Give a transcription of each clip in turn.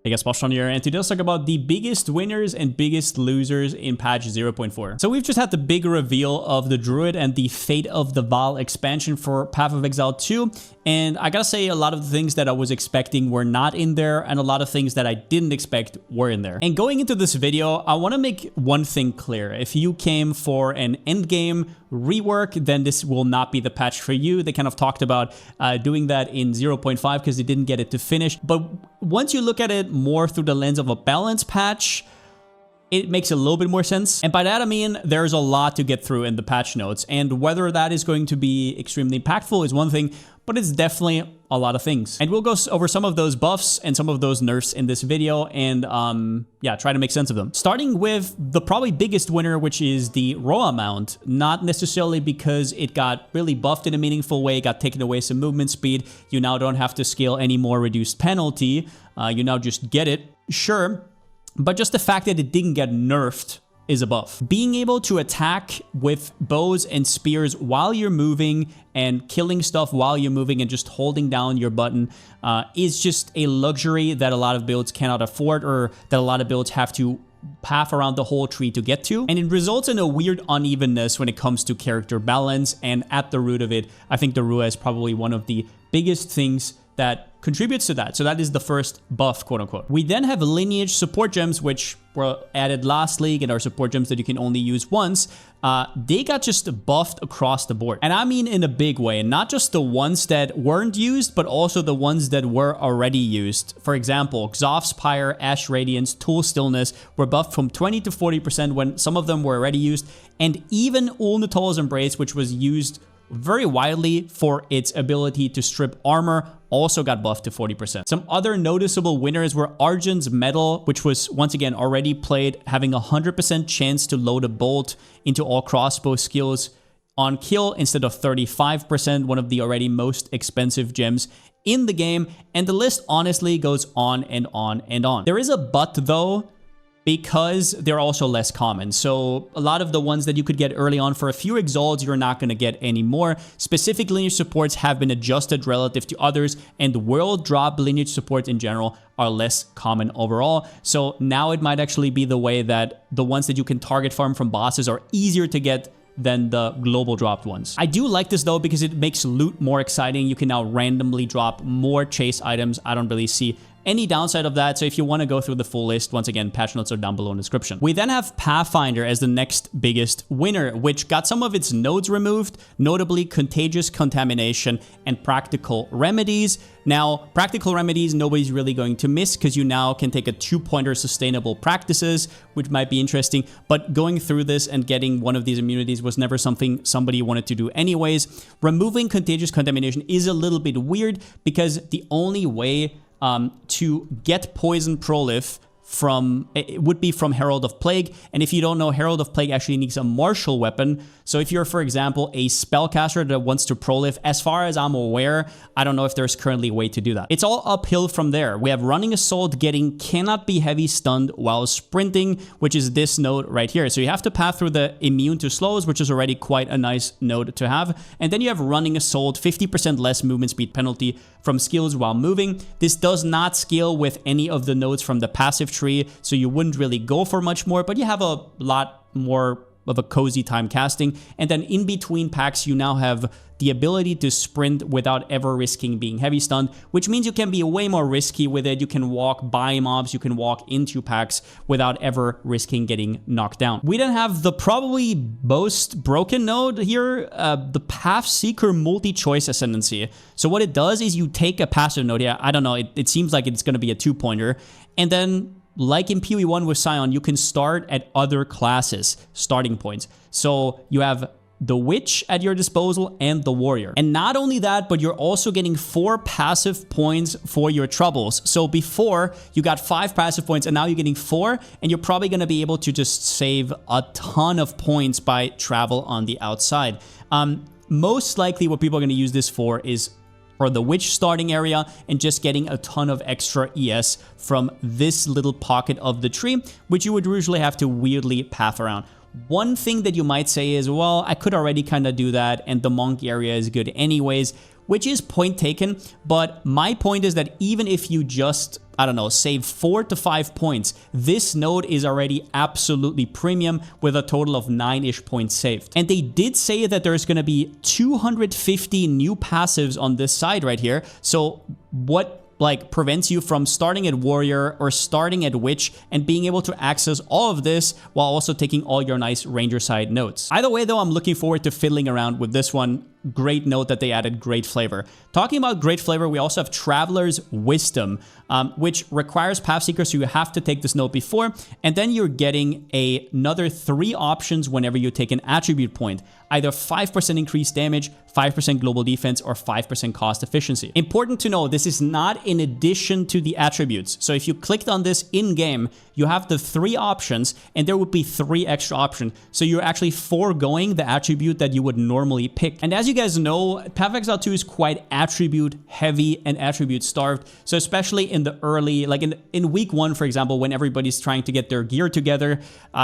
I guess Palsteron here, and today let's talk about the biggest winners and biggest losers in patch 0.4. So we've just had the big reveal of the Druid and the Fate of the Vaal expansion for Path of Exile 2, and I gotta say a lot of the things that I was expecting were not in there, and a lot of things that I didn't expect were in there. And going into this video, I want to make one thing clear. If you came for an Endgame rework, then this will not be the patch for you. They kind of talked about doing that in 0.5 because they didn't get it to finish, but once you look at it more through the lens of a balance patch, it makes a little bit more sense. And by that I mean there's a lot to get through in the patch notes, and whether that is going to be extremely impactful is one thing, but it's definitely a lot of things. And we'll go over some of those buffs and some of those nerfs in this video and yeah, try to make sense of them. Starting with the probably biggest winner, which is the Rhoa mount. Not necessarily because it got really buffed in a meaningful way, got taken away some movement speed. You now don't have to scale any more reduced penalty. You now just get it, sure. But just the fact that it didn't get nerfed is a buff. Being able to attack with bows and spears while you're moving and killing stuff while you're moving and just holding down your button is just a luxury that a lot of builds cannot afford, or that a lot of builds have to path around the whole tree to get to. And it results in a weird unevenness when it comes to character balance, and at the root of it, I think the Rhoa is probably one of the biggest things that contributes to that. So that is the first buff, quote unquote. We then have Lineage Support Gems, which were added last league and are support gems that you can only use once. They got just buffed across the board. And I mean in a big way, not just the ones that weren't used, but also the ones that were already used. For example, Xoth's Pyre, Ash Radiance, Tool Stillness were buffed from 20 to 40% when some of them were already used. And even Ulnatal's Embrace, which was used very widely for its ability to strip armor, also got buffed to 40%. Some other noticeable winners were Argent's Metal, which was once again already played, having a 100% chance to load a bolt into all crossbow skills on kill instead of 35%, one of the already most expensive gems in the game. And the list honestly goes on and on and on. There is a but though, because they're also less common. So a lot of the ones that you could get early on for a few exalts, you're not going to get anymore. Specific lineage supports have been adjusted relative to others, and world drop lineage supports in general are less common overall. So now it might actually be the way that the ones that you can target farm from bosses are easier to get than the global dropped ones. I do like this though because it makes loot more exciting. You can now randomly drop more chase items. I don't really see any downside of that. So if you want to go through the full list, once again, patch notes are down below in the description. We then have Pathfinder as the next biggest winner, which got some of its nodes removed, notably Contagious Contamination and Practical Remedies. Now, Practical Remedies, nobody's really going to miss because you now can take a 2-pointer sustainable practices, which might be interesting. But going through this and getting one of these immunities was never something somebody wanted to do anyways. Removing Contagious Contamination is a little bit weird because the only way to get Poison Prolif from, it would be from Herald of Plague. And if you don't know, Herald of Plague actually needs a martial weapon. So if you're, for example, a spellcaster that wants to Prolif, as far as I'm aware, I don't know if there's currently a way to do that. It's all uphill from there. We have Running Assault getting cannot be heavy stunned while sprinting, which is this node right here. So you have to pass through the immune to slows, which is already quite a nice node to have. And then you have Running Assault, 50% less movement speed penalty from skills while moving. This does not scale with any of the nodes from the passive tree, so you wouldn't really go for much more, but you have a lot more of a cozy time casting. And then in between packs, you now have the ability to sprint without ever risking being heavy stunned, which means you can be way more risky with it. You can walk by mobs, you can walk into packs without ever risking getting knocked down. We then have the probably most broken node here, the Path Seeker Multi-Choice Ascendancy. So what it does is you take a passive node, yeah, I don't know, it seems like it's going to be a 2-pointer, and then like in PoE1 with Scion, you can start at other classes starting points. So you have the Witch at your disposal and the Warrior. And not only that, but you're also getting 4 passive points for your troubles. So before you got 5 passive points and now you're getting 4, and you're probably going to be able to just save a ton of points by travel on the outside. Most likely what people are going to use this for is for the Witch starting area and just getting a ton of extra ES from this little pocket of the tree, which you would usually have to weirdly path around. One thing that you might say is, well, I could already kind of do that and the Monk area is good anyways. which is point taken. But my point is that even if you just, I don't know, save 4 to 5 points, this node is already absolutely premium with a total of 9-ish points saved. And they did say that there's going to be 250 new passives on this side right here. So what like prevents you from starting at warrior or starting at witch and being able to access all of this while also taking all your nice ranger side notes. Either way though, I'm looking forward to fiddling around with this one. Great note that they added great flavor. Talking about great flavor, we also have Traveler's Wisdom, which requires Pathseeker, so you have to take this note before, and then you're getting another 3 options whenever you take an attribute point. Either 5% increased damage, 5% global defense, or 5% cost efficiency. Important to know, this is not in addition to the attributes. So if you clicked on this in-game, you have the 3 options, and there would be 3 extra options. So you're actually foregoing the attribute that you would normally pick. And as you guys know, Path of Exile 2 is quite attribute heavy and attribute starved. So especially in the early, like in week 1, for example, when everybody's trying to get their gear together,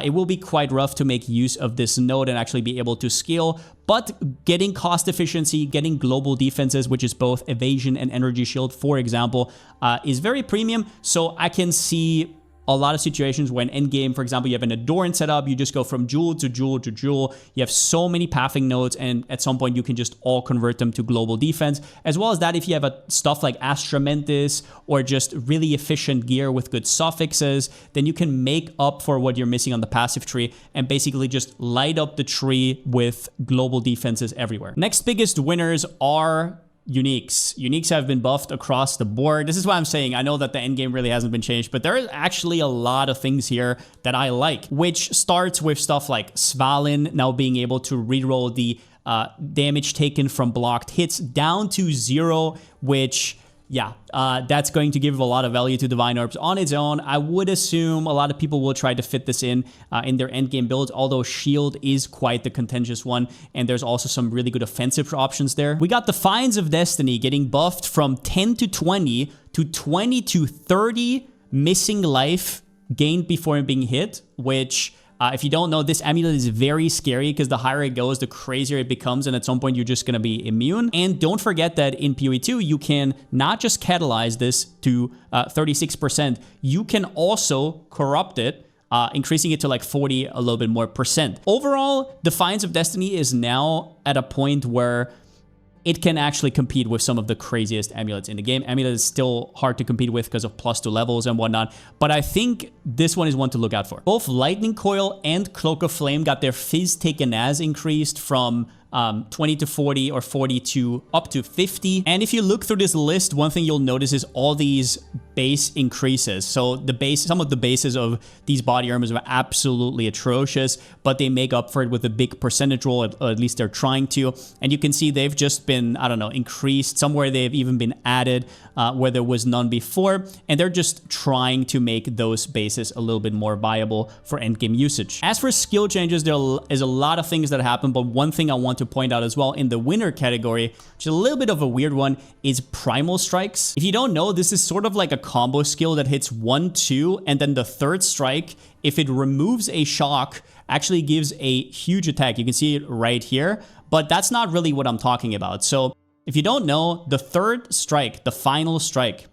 it will be quite rough to make use of this node and actually be able to scale. But getting cost efficiency, getting global defenses, which is both evasion and energy shield, for example, is very premium. So I can see a lot of situations when endgame, for example, you have an Adorn setup, you just go from jewel to jewel to jewel. You have so many pathing nodes, and at some point you can just all convert them to global defense. As well as that, if you have stuff like Astramentis or just really efficient gear with good suffixes, then you can make up for what you're missing on the passive tree and basically just light up the tree with global defenses everywhere. Next biggest winners are uniques. Uniques have been buffed across the board. This is what I'm saying. I know that the endgame really hasn't been changed, but there is actually a lot of things here that I like, which starts with stuff like Svalin now being able to reroll the damage taken from blocked hits down to 0, which yeah, that's going to give a lot of value to Divine Orbs on its own. I would assume a lot of people will try to fit this in their endgame builds, although Shield is quite the contentious one, and there's also some really good offensive options there. We got the Fines of Destiny getting buffed from 10 to 20 to 20 to 30 missing life gained before being hit, which if you don't know, this amulet is very scary because the higher it goes, the crazier it becomes, and at some point you're just going to be immune. And don't forget that in PoE 2, you can not just catalyze this to 36%, you can also corrupt it, increasing it to like 40, a little bit more percent. Overall, Defiance of Destiny is now at a point where it can actually compete with some of the craziest amulets in the game. Amulet is still hard to compete with because of +2 levels and whatnot, but I think this one is one to look out for. Both Lightning Coil and Cloak of Flame got their Fizz taken as increased from 20 to 40 or 40 to up to 50. And if you look through this list, one thing you'll notice is all these base increases. So the base, some of the bases of these body armors are absolutely atrocious, but they make up for it with a big percentage roll, or at least they're trying to. And you can see they've just been, I don't know, increased. Somewhere they've even been added where there was none before. And they're just trying to make those bases a little bit more viable for endgame usage. As for skill changes, there is a lot of things that happen, but one thing I want to point out as well in the winner category, which is a little bit of a weird one, is Primal Strikes. If you don't know, this is sort of like a combo skill that hits 1, 2, and then the third strike, if it removes a shock, actually gives a huge attack. You can see it right here, but that's not really what I'm talking about. So if you don't know, the third strike, the final strike,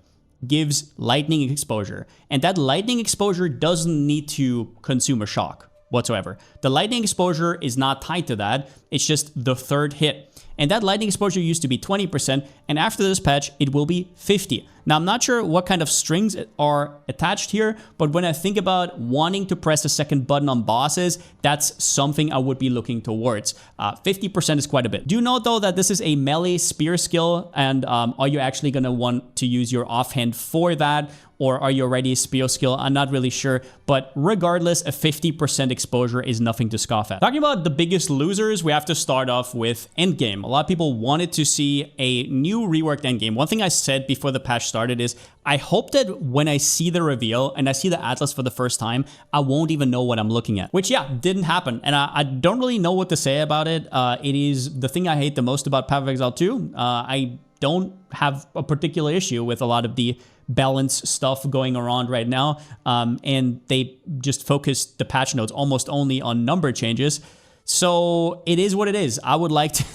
gives lightning exposure, and that lightning exposure doesn't need to consume a shock whatsoever. The lightning exposure is not tied to that. It's just the third hit. And that lightning exposure used to be 20%, and after this patch, it will be 50. Now, I'm not sure what kind of strings are attached here, but when I think about wanting to press a second button on bosses, that's something I would be looking towards. 50% is quite a bit. Do note, though, that this is a melee spear skill, and are you actually going to want to use your offhand for that? Or are you already a spear skill? I'm not really sure, but regardless, a 50% exposure is nothing to scoff at. Talking about the biggest losers, we have to start off with endgame. A lot of people wanted to see a new reworked endgame. One thing I said before the patch started is, I hope that when I see the reveal and I see the Atlas for the first time, I won't even know what I'm looking at. Which, yeah, didn't happen. And I don't really know what to say about it. It is the thing I hate the most about Path of Exile 2. I don't have a particular issue with a lot of the balance stuff going around right now, and they just focused the patch notes almost only on number changes. So it is what it is. I would like to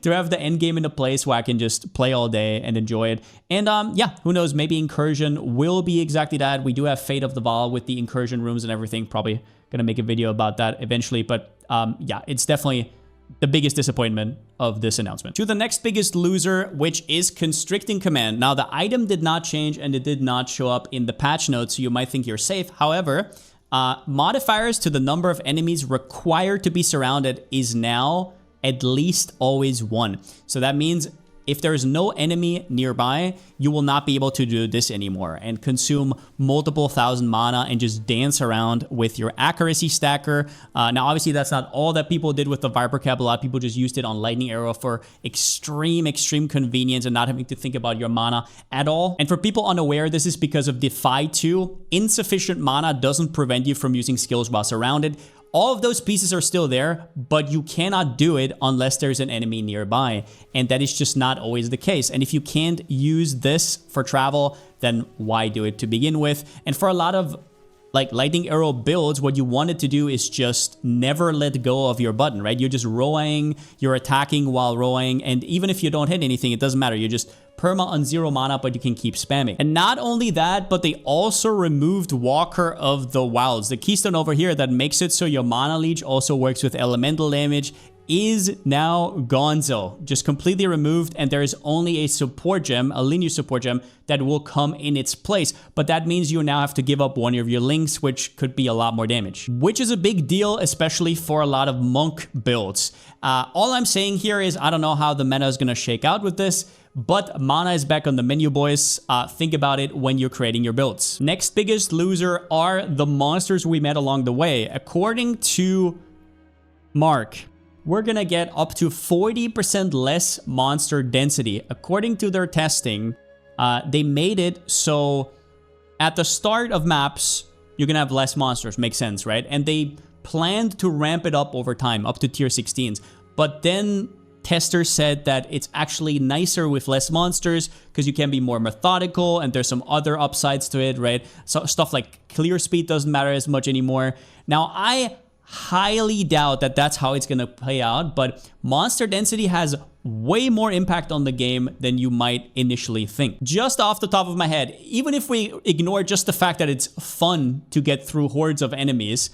to have the endgame in a place where I can just play all day and enjoy it. And yeah, who knows, maybe Incursion will be exactly that. We do have Fate of the Vaal with the Incursion rooms and everything. Probably gonna make a video about that eventually, but yeah, it's definitely the biggest disappointment of this announcement. To the next biggest loser, which is Constricting Command. Now, the item did not change and it did not show up in the patch notes, so you might think you're safe. However, modifiers to the number of enemies required to be surrounded is now at least always 1. So that means if there's no enemy nearby, you will not be able to do this anymore and consume multiple thousand mana and just dance around with your accuracy stacker. Now, obviously, that's not all that people did with the Viper Cap. A lot of people just used it on Lightning Arrow for extreme convenience and not having to think about your mana at all. And for people unaware, this is because of Defy 2. Insufficient mana doesn't prevent you from using skills while surrounded. All of those pieces are still there, but you cannot do it unless there's an enemy nearby. And that is just not always the case. And if you can't use this for travel, then why do it to begin with? And for a lot of like Lightning Arrow builds, what you wanted to do is just never let go of your button, right? You're just rowing, you're attacking while rowing, and even if you don't hit anything, it doesn't matter. You're just perma on 0 mana, but you can keep spamming. And not only that, but they also removed Walker of the Wilds. The keystone over here that makes it so your Mana Leech also works with elemental damage is now gonzo, just completely removed, and there is only a support gem, a Lineage Support gem, that will come in its place. But that means you now have to give up one of your links, which could be a lot more damage, which is a big deal, especially for a lot of monk builds. All I'm saying here is I don't know how the meta is going to shake out with this, but mana is back on the menu, boys. Think about it when you're creating your builds. Next biggest loser are the monsters we met along the way. According to Mark, we're gonna get up to 40% less monster density. According to their testing, they made it so at the start of maps, you're gonna have less monsters. Makes sense, right? And they planned to ramp it up over time, up to tier 16s. But then testers said that it's actually nicer with less monsters because you can be more methodical and there's some other upsides to it, right? So stuff like clear speed doesn't matter as much anymore. Now, I highly doubt that that's how it's going to play out, but monster density has way more impact on the game than you might initially think. Just off the top of my head, even if we ignore just the fact that it's fun to get through hordes of enemies,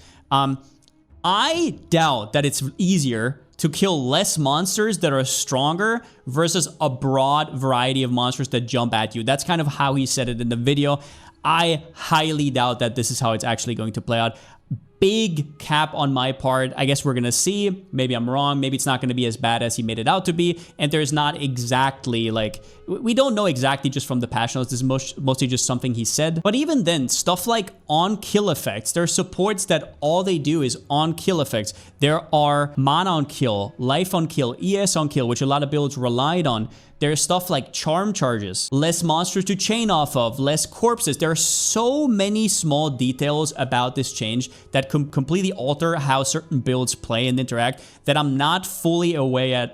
I doubt that it's easier to kill less monsters that are stronger versus a broad variety of monsters that jump at you. That's kind of how he said it in the video. I highly doubt that this is how it's actually going to play out. Big cap on my part. I guess we're gonna see. Maybe I'm wrong. Maybe it's not gonna be as bad as he made it out to be. And there's not exactly like, we don't know exactly just from the patch notes. This is mostly just something he said. But even then, stuff like on kill effects, there are supports that all they do is on kill effects. There are mana on kill, life on kill, ES on kill, which a lot of builds relied on. There's stuff like charm charges, less monsters to chain off of, less corpses. There are so many small details about this change that completely alter how certain builds play and interact that I'm not fully aware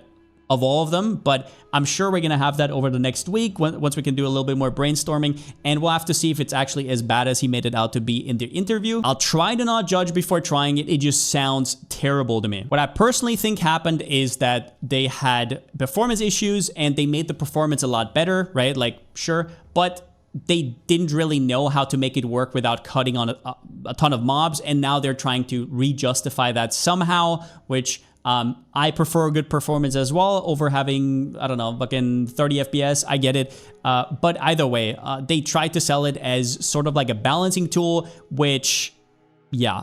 of all of them, but I'm sure we're gonna have that over the next week once we can do a little bit more brainstorming, and we'll have to see if it's actually as bad as he made it out to be in the interview. I'll try to not judge before trying it. It just sounds terrible to me. What I personally think happened is that they had performance issues and they made the performance a lot better, right? Like, sure, but they didn't really know how to make it work without cutting on a ton of mobs, and now they're trying to re-justify that somehow, which I prefer good performance as well over having, I don't know, fucking 30 FPS. I get it. But either way, they tried to sell it as sort of like a balancing tool, which, yeah,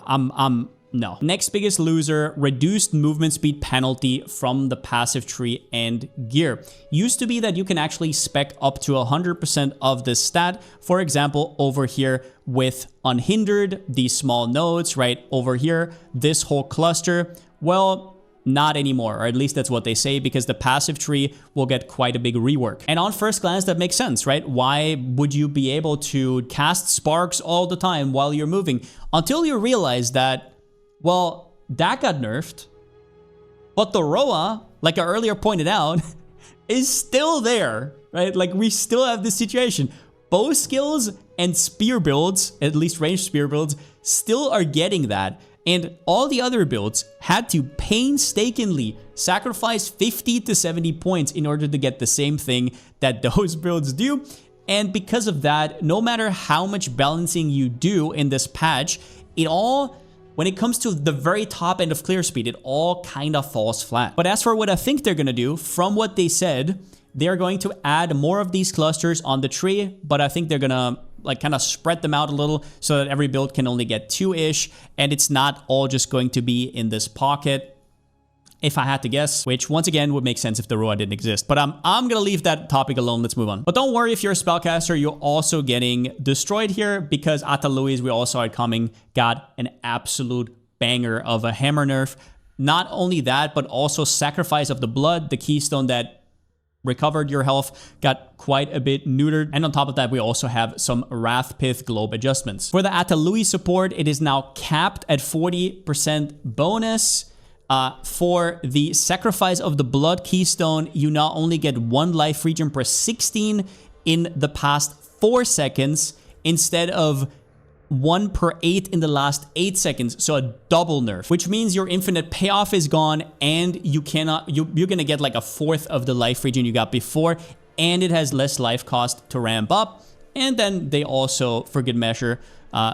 no. Next biggest loser, reduced movement speed penalty from the passive tree and gear. Used to be that you can actually spec up to 100% of this stat. For example, over here with Unhindered, these small nodes, right? Over here, this whole cluster. Well, not anymore, or at least that's what they say, because the passive tree will get quite a big rework. And on first glance, that makes sense, right? Why would you be able to cast sparks all the time while you're moving? Until you realize that, well, that got nerfed, but the Rhoa, like I earlier pointed out, is still there, right? Like, we still have this situation. Bow skills and spear builds, at least ranged spear builds, still are getting that. And all the other builds had to painstakingly sacrifice 50 to 70 points in order to get the same thing that those builds do. And because of that, no matter how much balancing you do in this patch, it all, when it comes to the very top end of clear speed, it all kind of falls flat. But as for what I think they're going to do, from what they said, they're going to add more of these clusters on the tree, but I think they're going to like kind of spread them out a little so that every build can only get 2-ish, and it's not all just going to be in this pocket, if I had to guess, which once again would make sense if the Rhoa didn't exist. But I'm gonna leave that topic alone. Let's move on. But don't worry if you're a spellcaster, you're also getting destroyed here because Ataluis, we all saw it coming, got an absolute banger of a hammer nerf. Not only that, but also Sacrifice of the Blood, the keystone that recovered your health, got quite a bit neutered. And on top of that, we also have some Wrathpith globe adjustments. For the Atalui support, it is now capped at 40% bonus. For the Sacrifice of the Blood keystone, you not only get 1 life regen per 16 in the past 4 seconds, instead of 1 per 8 in the last 8 seconds, so a double nerf, which means your infinite payoff is gone, and you're gonna get like a fourth of the life regen you got before, and it has less life cost to ramp up. And then they also, for good measure,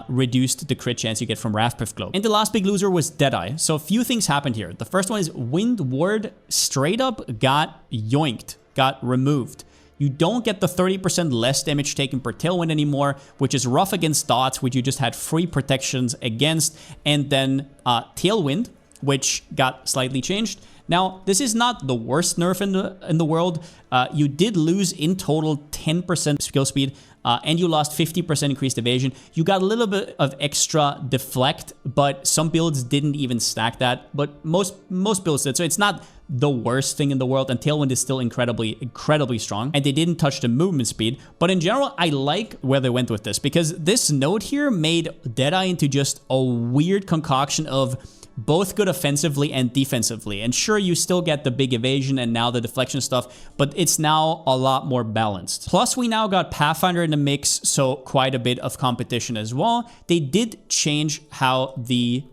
reduced the crit chance you get from Wrathpith Globe. And the last big loser was Deadeye. So a few things happened here. The first one is Wind Ward straight up got yoinked, got removed. You don't get the 30% less damage taken per Tailwind anymore, which is rough against dots, which you just had free protections against. And then Tailwind, which got slightly changed. Now, this is not the worst nerf in the world. You did lose in total 10% skill speed, and you lost 50% increased evasion. You got a little bit of extra deflect, but some builds didn't even stack that. But most builds did, so it's not the worst thing in the world, and Tailwind is still incredibly strong. And they didn't touch the movement speed. But in general, I like where they went with this, because this node here made Deadeye into just a weird concoction of both good offensively and defensively. And sure, you still get the big evasion and now the deflection stuff, but it's now a lot more balanced. Plus, we now got Pathfinder in the mix, so quite a bit of competition as well. They did change how the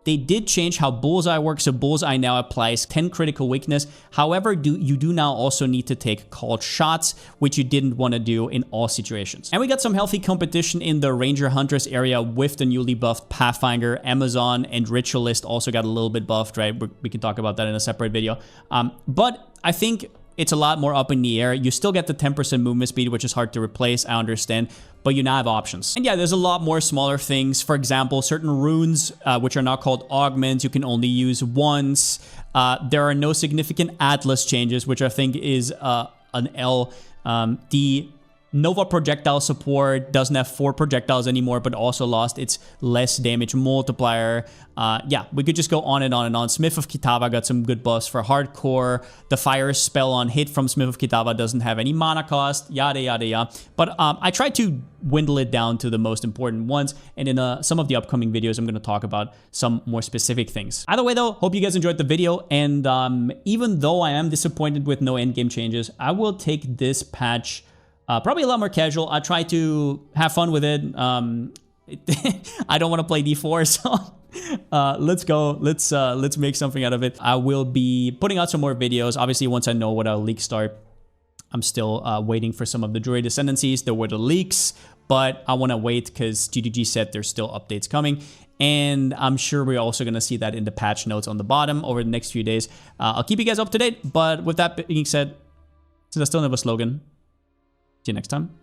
Bullseye works, so Bullseye now applies 10 critical weakness. However, you do now also need to take called shots, which you didn't want to do in all situations. And we got some healthy competition in the Ranger Huntress area with the newly buffed Pathfinder. Amazon and Ritualist also got a little bit buffed, right? We can talk about that in a separate video. But I think it's a lot more up in the air. You still get the 10% movement speed, which is hard to replace, I understand, but you now have options. And yeah, there's a lot more smaller things. For example, certain runes, which are now called augments, you can only use once. There are no significant Atlas changes, which I think is an L. The Nova projectile support doesn't have 4 projectiles anymore, but also lost its less damage multiplier. Yeah, we could just go on and on and on. Smith of Kitava got some good buffs for hardcore. The fire spell on hit from Smith of Kitava doesn't have any mana cost, yada, yada, yada. But I tried to dwindle it down to the most important ones. And in some of the upcoming videos, I'm going to talk about some more specific things. Either way, though, hope you guys enjoyed the video. And even though I am disappointed with no endgame changes, I will take this patch probably a lot more casual. I try to have fun with it. I don't want to play D4, so let's go. Let's make something out of it. I will be putting out some more videos. Obviously, once I know what our leaks start. I'm still waiting for some of the Druid Ascendancies. There were the leaks, but I want to wait because GDG said there's still updates coming. And I'm sure we're also going to see that in the patch notes on the bottom over the next few days. I'll keep you guys up to date. But with that being said, since I still don't have a slogan, see you next time.